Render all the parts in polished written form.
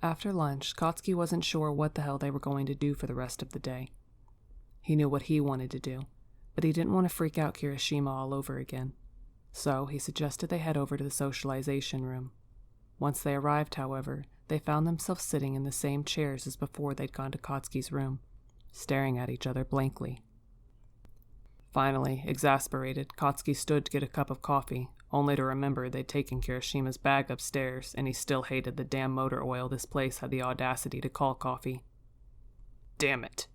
After lunch, Katsuki wasn't sure what the hell they were going to do for the rest of the day. He knew what he wanted to do, but he didn't want to freak out Kirishima all over again. So he suggested they head over to the socialization room. Once they arrived, however, they found themselves sitting in the same chairs as before they'd gone to Katsuki's room, staring at each other blankly. Finally, exasperated, Katsuki stood to get a cup of coffee, only to remember they'd taken Kirishima's bag upstairs and he still hated the damn motor oil this place had the audacity to call coffee. Damn it.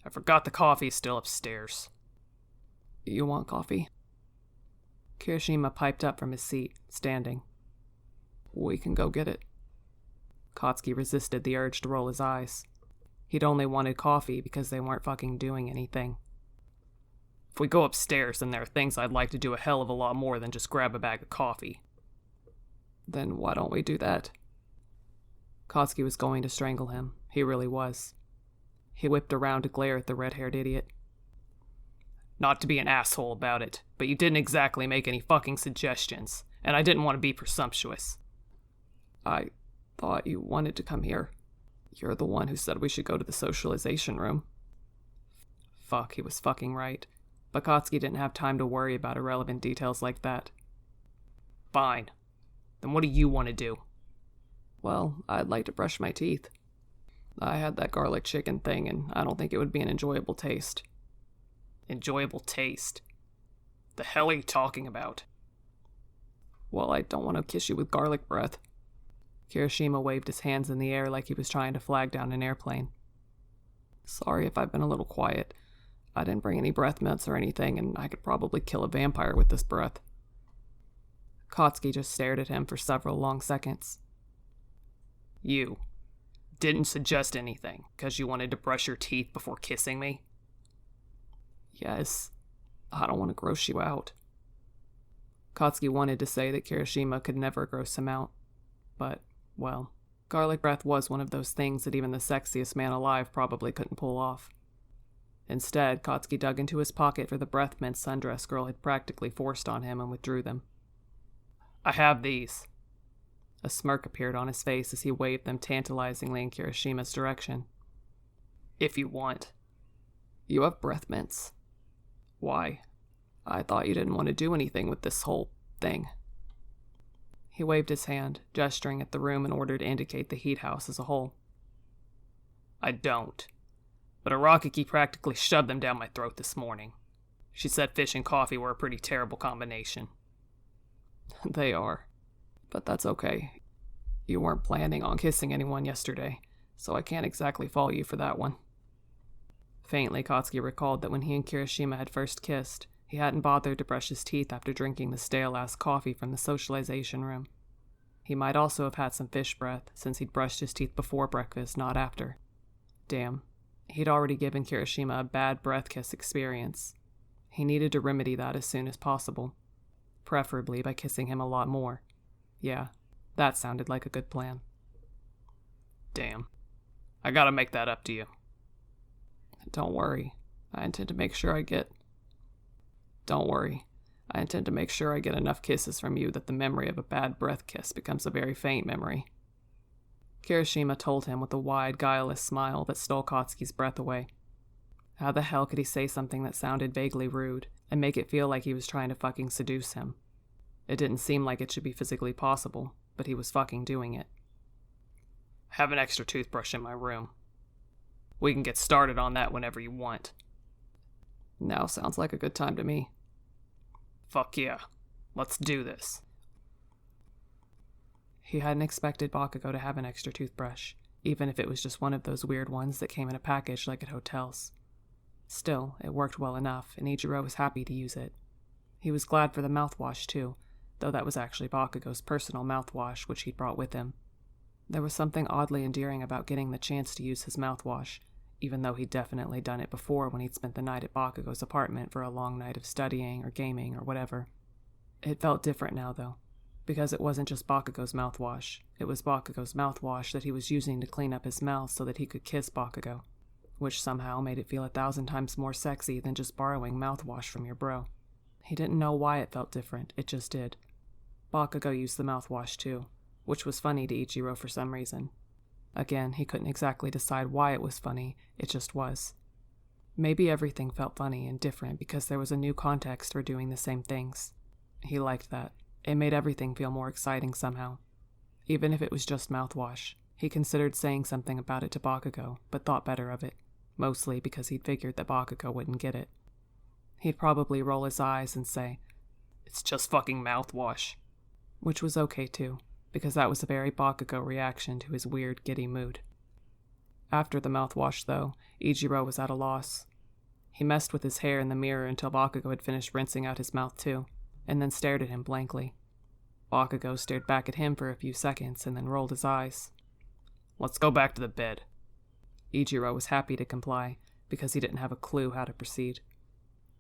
I forgot the coffee's still upstairs. You want coffee? Kirishima piped up from his seat, standing. We can go get it. Katsuki resisted the urge to roll his eyes. He'd only wanted coffee because they weren't fucking doing anything. If we go upstairs, then there are things I'd like to do a hell of a lot more than just grab a bag of coffee. Then why don't we do that? Katsuki was going to strangle him. He really was. He whipped around to glare at the red-haired idiot. Not to be an asshole about it, but you didn't exactly make any fucking suggestions, and I didn't want to be presumptuous. I thought you wanted to come here. You're the one who said we should go to the socialization room. Fuck, he was fucking right. But Katsuki didn't have time to worry about irrelevant details like that. Fine. Then what do you want to do? Well, I'd like to brush my teeth. I had that garlic chicken thing, and I don't think it would be an enjoyable taste. Enjoyable taste? The hell are you talking about? Well, I don't want to kiss you with garlic breath. Kirishima waved his hands in the air like he was trying to flag down an airplane. Sorry if I've been a little quiet. I didn't bring any breath mints or anything, and I could probably kill a vampire with this breath. Katsuki just stared at him for several long seconds. You didn't suggest anything because you wanted to brush your teeth before kissing me? Yes. I don't want to gross you out. Katsuki wanted to say that Kirishima could never gross him out. But, well, garlic breath was one of those things that even the sexiest man alive probably couldn't pull off. Instead, Katsuki dug into his pocket for the breath mints Sundress Girl had practically forced on him and withdrew them. I have these. A smirk appeared on his face as he waved them tantalizingly in Kirishima's direction. If you want. You have breath mints. Why? I thought you didn't want to do anything with this whole thing. He waved his hand, gesturing at the room in order to indicate the heat house as a whole. I don't. But Arakiki practically shoved them down my throat this morning. She said fish and coffee were a pretty terrible combination. They are. But that's okay. You weren't planning on kissing anyone yesterday, so I can't exactly fault you for that one. Faintly, Katsuki recalled that when he and Kirishima had first kissed, he hadn't bothered to brush his teeth after drinking the stale-ass coffee from the socialization room. He might also have had some fish breath, since he'd brushed his teeth before breakfast, not after. Damn. He'd already given Kirishima a bad breath kiss experience. He needed to remedy that as soon as possible. Preferably by kissing him a lot more. Yeah, that sounded like a good plan. Damn. I gotta make that up to you. Don't worry. I intend to make sure I get enough kisses from you that the memory of a bad breath kiss becomes a very faint memory. Kirishima told him with a wide, guileless smile that stole Katsuki's breath away. How the hell could he say something that sounded vaguely rude, and make it feel like he was trying to fucking seduce him? It didn't seem like it should be physically possible, but he was fucking doing it. I have an extra toothbrush in my room. We can get started on that whenever you want. Now sounds like a good time to me. Fuck yeah. Let's do this. He hadn't expected Bakugou to have an extra toothbrush, even if it was just one of those weird ones that came in a package like at hotels. Still, it worked well enough, and Ichiro was happy to use it. He was glad for the mouthwash too, though that was actually Bakugou's personal mouthwash which he'd brought with him. There was something oddly endearing about getting the chance to use his mouthwash, even though he'd definitely done it before when he'd spent the night at Bakugou's apartment for a long night of studying or gaming or whatever. It felt different now, though, because it wasn't just Bakugou's mouthwash. It was Bakugou's mouthwash that he was using to clean up his mouth so that he could kiss Bakugou, which somehow made it feel 1,000 times more sexy than just borrowing mouthwash from your bro. He didn't know why it felt different, it just did. Bakugou used the mouthwash too, which was funny to Ichiro for some reason, Again, he couldn't exactly decide why it was funny, it just was. Maybe everything felt funny and different because there was a new context for doing the same things. He liked that. It made everything feel more exciting somehow. Even if it was just mouthwash, he considered saying something about it to Bakugou, but thought better of it, mostly because he'd figured that Bakugou wouldn't get it. He'd probably roll his eyes and say, "It's just fucking mouthwash." Which was okay too, because that was a very Bakugou reaction to his weird, giddy mood. After the mouthwash, though, Ichiro was at a loss. He messed with his hair in the mirror until Bakugou had finished rinsing out his mouth too, and then stared at him blankly. Bakugou stared back at him for a few seconds and then rolled his eyes. "Let's go back to the bed." Ichiro was happy to comply, because he didn't have a clue how to proceed.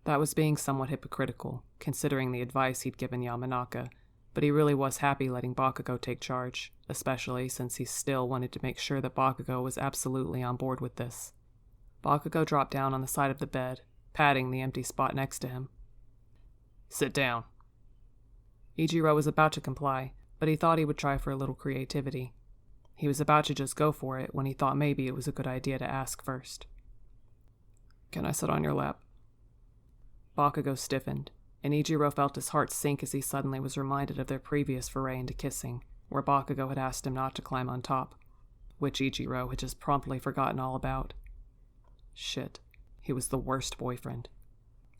That was being somewhat hypocritical, considering the advice he'd given Yamanaka, but he really was happy letting Bakugou take charge, especially since he still wanted to make sure that Bakugou was absolutely on board with this. Bakugou dropped down on the side of the bed, patting the empty spot next to him. "Sit down." Ichiro was about to comply, but he thought he would try for a little creativity. He was about to just go for it when he thought maybe it was a good idea to ask first. "Can I sit on your lap?" Bakugou stiffened, and Ichiro felt his heart sink as he suddenly was reminded of their previous foray into kissing, where Bakugou had asked him not to climb on top, which Ichiro had just promptly forgotten all about. Shit, he was the worst boyfriend.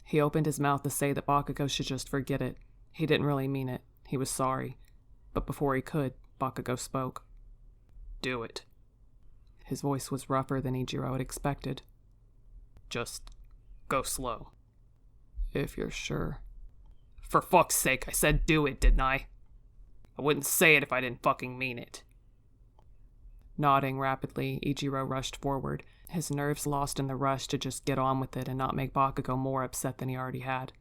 He opened his mouth to say that Bakugou should just forget it. He didn't really mean it. He was sorry. But before he could, Bakugou spoke. "Do it." His voice was rougher than Ichiro had expected. "Just go slow." "If you're sure." "For fuck's sake, I said do it, didn't I? I wouldn't say it if I didn't fucking mean it." Nodding rapidly, Ichiro rushed forward, his nerves lost in the rush to just get on with it and not make Bakugou more upset than he already had.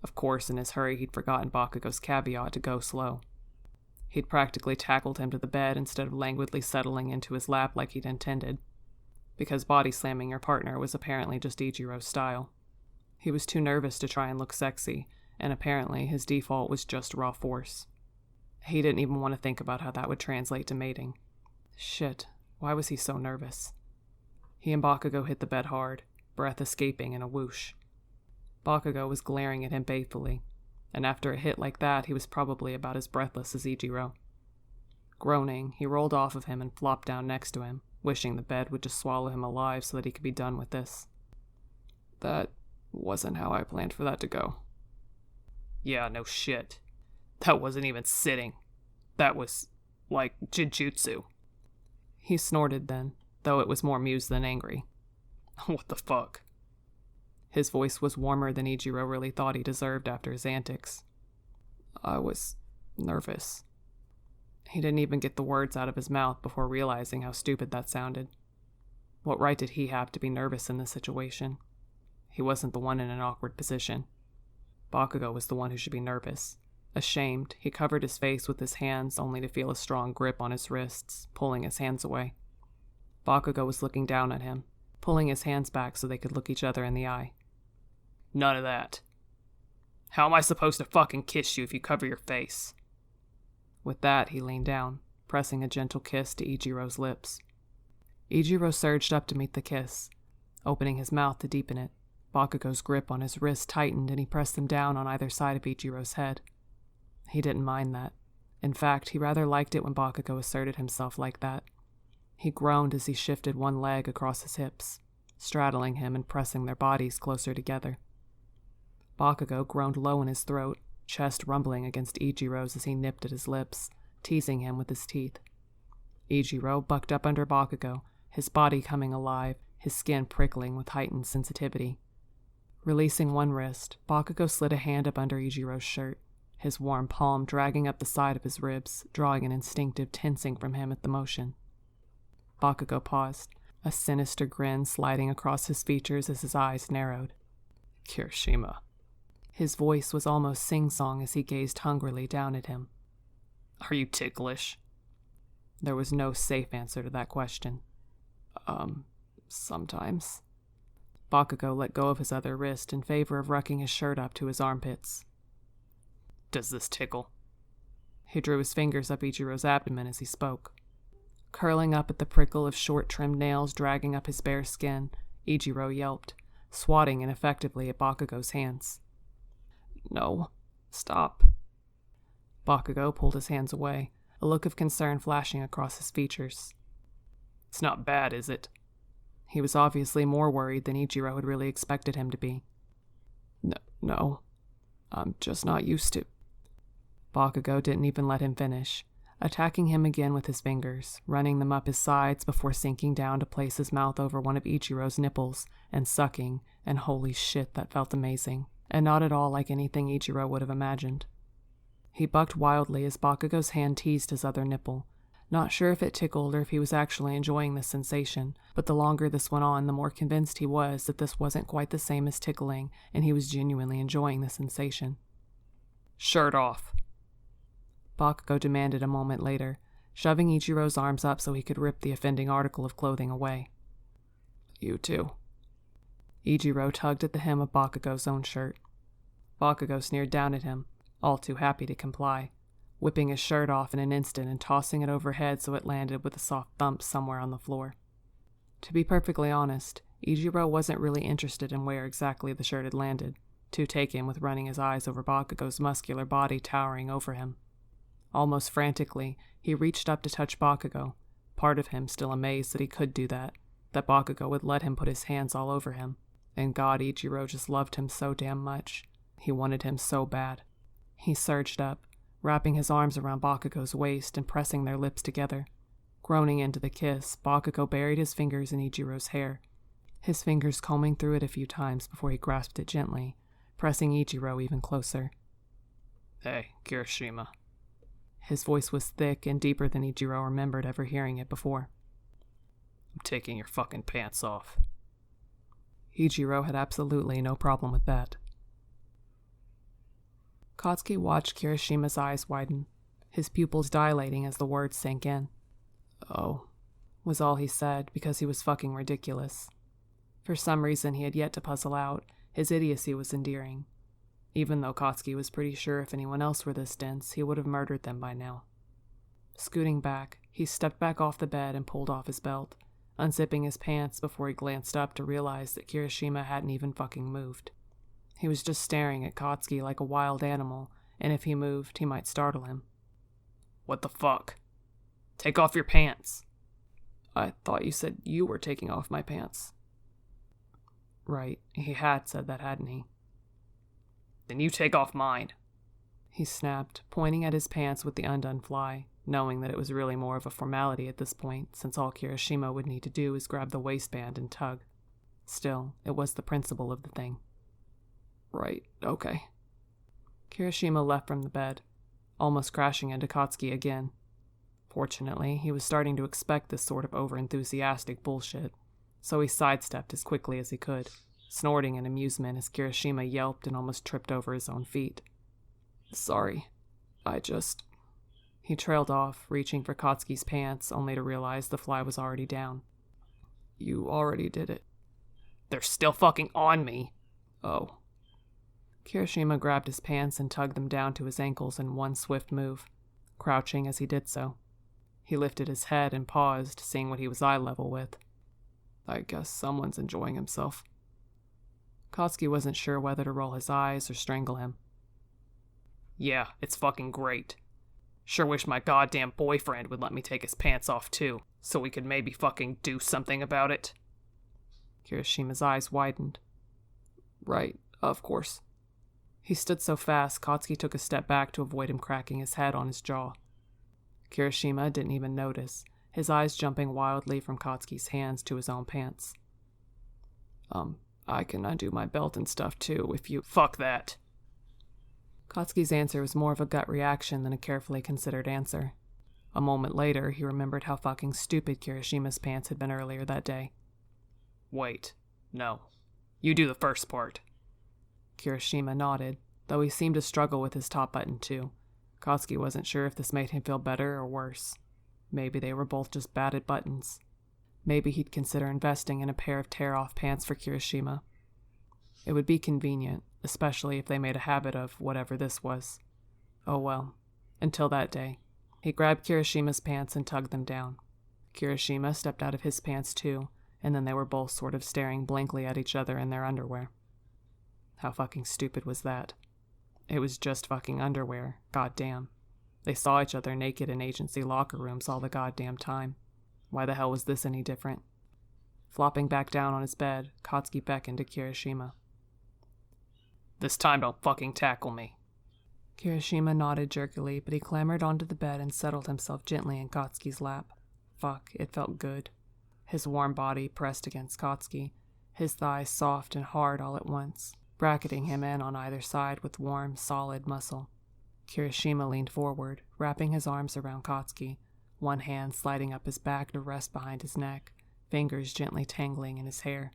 Of course, in his hurry, he'd forgotten Bakugou's caveat to go slow. He'd practically tackled him to the bed instead of languidly settling into his lap like he'd intended, because body slamming your partner was apparently just Ichiro's style. He was too nervous to try and look sexy, and apparently his default was just raw force. He didn't even want to think about how that would translate to mating. Shit, why was he so nervous? He and Bakugou hit the bed hard, breath escaping in a whoosh. Bakugou was glaring at him balefully, and after a hit like that, he was probably about as breathless as Ichiro. Groaning, he rolled off of him and flopped down next to him, wishing the bed would just swallow him alive so that he could be done with this. That wasn't how I planned for that to go. "Yeah, no shit. That wasn't even sitting. That was, like, jujutsu." He snorted then, though it was more amused than angry. "What the fuck?" His voice was warmer than Ichiro really thought he deserved after his antics. "I was nervous." He didn't even get the words out of his mouth before realizing how stupid that sounded. What right did he have to be nervous in this situation? He wasn't the one in an awkward position. Bakugou was the one who should be nervous. Ashamed, he covered his face with his hands only to feel a strong grip on his wrists, pulling his hands away. Bakugou was looking down at him, pulling his hands back so they could look each other in the eye. "None of that. How am I supposed to fucking kiss you if you cover your face?" With that, he leaned down, pressing a gentle kiss to Ichiro's lips. Ichiro surged up to meet the kiss, opening his mouth to deepen it. Bakugou's grip on his wrist tightened and he pressed them down on either side of Ichiro's head. He didn't mind that. In fact, he rather liked it when Bakugou asserted himself like that. He groaned as he shifted one leg across his hips, straddling him and pressing their bodies closer together. Bakugou groaned low in his throat, chest rumbling against Ichiro's as he nipped at his lips, teasing him with his teeth. Ichiro bucked up under Bakugou, his body coming alive, his skin prickling with heightened sensitivity. Releasing one wrist, Bakugou slid a hand up under Ichiro's shirt, his warm palm dragging up the side of his ribs, drawing an instinctive tensing from him at the motion. Bakugou paused, a sinister grin sliding across his features as his eyes narrowed. "Kirishima." His voice was almost sing-song as he gazed hungrily down at him. "Are you ticklish?" There was no safe answer to that question. Sometimes. Bakugou let go of his other wrist in favor of rucking his shirt up to his armpits. "Does this tickle?" He drew his fingers up Ichiro's abdomen as he spoke. Curling up at the prickle of short-trimmed nails dragging up his bare skin, Ichiro yelped, swatting ineffectively at Bakugou's hands. No, stop. Bakugou pulled his hands away, a look of concern flashing across his features. It's not bad, is it? He was obviously more worried than Ichiro had really expected him to be. No. I'm just not used to. Bakugou didn't even let him finish, attacking him again with his fingers, running them up his sides before sinking down to place his mouth over one of Ichiro's nipples and sucking, and holy shit, that felt amazing, and not at all like anything Ichiro would have imagined. He bucked wildly as Bakugou's hand teased his other nipple, not sure if it tickled or if he was actually enjoying the sensation, but the longer this went on, the more convinced he was that this wasn't quite the same as tickling, and he was genuinely enjoying the sensation. Shirt off. Bakugou demanded a moment later, shoving Ichiro's arms up so he could rip the offending article of clothing away. You too. Ichiro tugged at the hem of Bakugou's own shirt. Bakugou sneered down at him, all too happy to comply, whipping his shirt off in an instant and tossing it overhead so it landed with a soft thump somewhere on the floor. To be perfectly honest, Ichiro wasn't really interested in where exactly the shirt had landed, too taken with running his eyes over Bakugou's muscular body towering over him. Almost frantically, he reached up to touch Bakugou, part of him still amazed that he could do that Bakugou would let him put his hands all over him. And God, Ichiro just loved him so damn much. He wanted him so bad. He surged up, wrapping his arms around Bakugou's waist and pressing their lips together. Groaning into the kiss, Bakugou buried his fingers in Ichiro's hair, his fingers combing through it a few times before he grasped it gently, pressing Ichiro even closer. Hey, Kirishima. His voice was thick and deeper than Ichiro remembered ever hearing it before. I'm taking your fucking pants off. Ichiro had absolutely no problem with that. Katsuki watched Kirishima's eyes widen, his pupils dilating as the words sank in. "Oh," was all he said because he was fucking ridiculous. For some reason he had yet to puzzle out, his idiocy was endearing. Even though Katsuki was pretty sure if anyone else were this dense, he would have murdered them by now. Scooting back, he stepped back off the bed and pulled off his belt, unzipping his pants before he glanced up to realize that Kirishima hadn't even fucking moved. He was just staring at Katsuki like a wild animal, and if he moved, he might startle him. What the fuck? Take off your pants. I thought you said you were taking off my pants. Right, he had said that, hadn't he? Then you take off mine. He snapped, pointing at his pants with the undone fly, knowing that it was really more of a formality at this point, since all Kirishima would need to do is grab the waistband and tug. Still, it was the principle of the thing. Right, okay. Kirishima left from the bed, almost crashing into Katsuki again. Fortunately, he was starting to expect this sort of over-enthusiastic bullshit, so he sidestepped as quickly as he could, snorting in amusement as Kirishima yelped and almost tripped over his own feet. Sorry, He trailed off, reaching for Katsuki's pants, only to realize the fly was already down. You already did it. They're still fucking on me. Oh. Kirishima grabbed his pants and tugged them down to his ankles in one swift move, crouching as he did so. He lifted his head and paused, seeing what he was eye level with. I guess someone's enjoying himself. Katsuki wasn't sure whether to roll his eyes or strangle him. Yeah, it's fucking great. Sure wish my goddamn boyfriend would let me take his pants off too, so we could maybe fucking do something about it. Kirishima's eyes widened. Right, of course. He stood so fast, Katsuki took a step back to avoid him cracking his head on his jaw. Kirishima didn't even notice, his eyes jumping wildly from Katsuki's hands to his own pants. I can undo my belt and stuff too, if you— Fuck that. Katsuki's answer was more of a gut reaction than a carefully considered answer. A moment later, he remembered how fucking stupid Kirishima's pants had been earlier that day. Wait, no. You do the first part. Kirishima nodded, though he seemed to struggle with his top button too. Katsuki wasn't sure if this made him feel better or worse. Maybe they were both just bad at buttons. Maybe he'd consider investing in a pair of tear-off pants for Kirishima. It would be convenient, especially if they made a habit of whatever this was. Oh well. Until that day. He grabbed Kirishima's pants and tugged them down. Kirishima stepped out of his pants too, and then they were both sort of staring blankly at each other in their underwear. How fucking stupid was that? It was just fucking underwear, goddamn. They saw each other naked in agency locker rooms all the goddamn time. Why the hell was this any different? Flopping back down on his bed, Katsuki beckoned to Kirishima. This time don't fucking tackle me. Kirishima nodded jerkily, but he clambered onto the bed and settled himself gently in Katsuki's lap. Fuck, it felt good. His warm body pressed against Katsuki, his thighs soft and hard all at once, bracketing him in on either side with warm, solid muscle. Kirishima leaned forward, wrapping his arms around Katsuki, one hand sliding up his back to rest behind his neck, fingers gently tangling in his hair.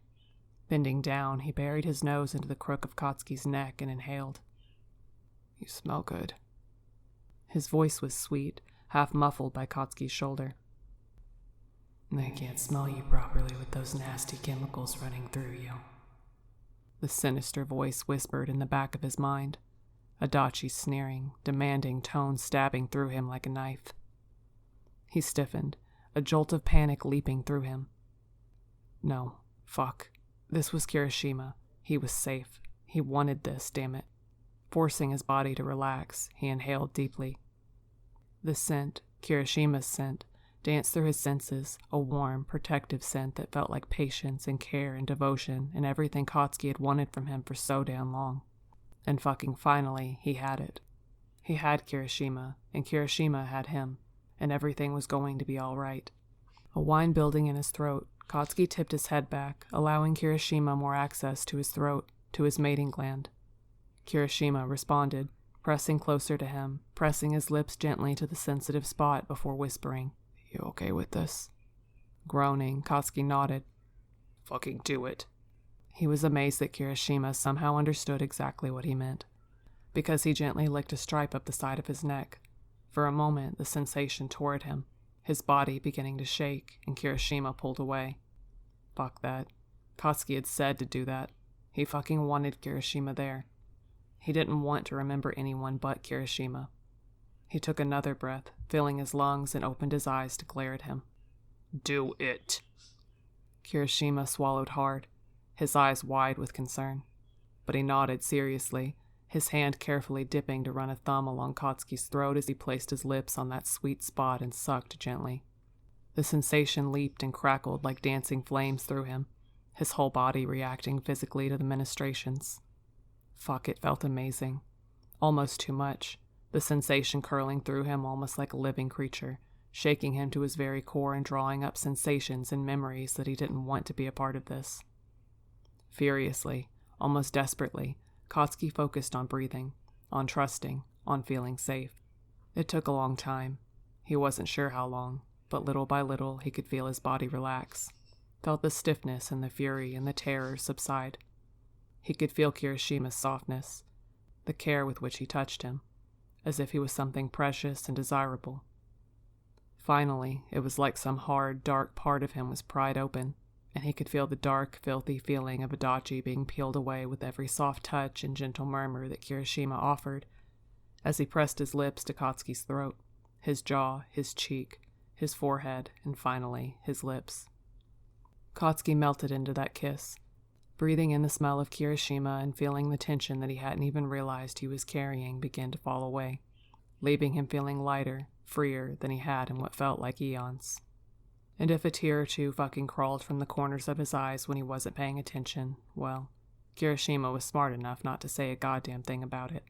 Bending down, he buried his nose into the crook of Katsuki's neck and inhaled. "You smell good." His voice was sweet, half muffled by Katsuki's shoulder. "They can't smell you properly with those nasty chemicals running through you." The sinister voice whispered in the back of his mind, Adachi's sneering, demanding tone stabbing through him like a knife. He stiffened, a jolt of panic leaping through him. No, fuck. This was Kirishima. He was safe. He wanted this, damn it. Forcing his body to relax, he inhaled deeply. The scent, Kirishima's scent, danced through his senses, a warm, protective scent that felt like patience and care and devotion and everything Katsuki had wanted from him for so damn long. And fucking finally, he had it. He had Kirishima, and Kirishima had him, and everything was going to be all right. A whine building in his throat, Katsuki tipped his head back, allowing Kirishima more access to his throat, to his mating gland. Kirishima responded, pressing closer to him, pressing his lips gently to the sensitive spot before whispering, "You okay with this?" Groaning, Katsuki nodded. "Fucking do it." He was amazed that Kirishima somehow understood exactly what he meant, because he gently licked a stripe up the side of his neck. For a moment, the sensation tore at him, his body beginning to shake, and Kirishima pulled away. Fuck that. Katsuki had said to do that. He fucking wanted Kirishima there. He didn't want to remember anyone but Kirishima. He took another breath, filling his lungs, and opened his eyes to glare at him. "Do it." Kirishima swallowed hard, his eyes wide with concern. But he nodded seriously, his hand carefully dipping to run a thumb along Katsuki's throat as he placed his lips on that sweet spot and sucked gently. The sensation leaped and crackled like dancing flames through him, his whole body reacting physically to the ministrations. Fuck, it felt amazing. Almost too much, the sensation curling through him almost like a living creature, shaking him to his very core and drawing up sensations and memories that he didn't want to be a part of this. Furiously, almost desperately, Katsuki focused on breathing, on trusting, on feeling safe. It took a long time. He wasn't sure how long, but little by little he could feel his body relax, felt the stiffness and the fury and the terror subside. He could feel Kirishima's softness, the care with which he touched him, as if he was something precious and desirable. Finally, it was like some hard, dark part of him was pried open, and he could feel the dark, filthy feeling of Adachi being peeled away with every soft touch and gentle murmur that Kirishima offered, as he pressed his lips to Katsuki's throat, his jaw, his cheek, his forehead, and finally, his lips. Katsuki melted into that kiss, breathing in the smell of Kirishima and feeling the tension that he hadn't even realized he was carrying begin to fall away, leaving him feeling lighter, freer than he had in what felt like eons. And if a tear or two fucking crawled from the corners of his eyes when he wasn't paying attention, well, Kirishima was smart enough not to say a goddamn thing about it.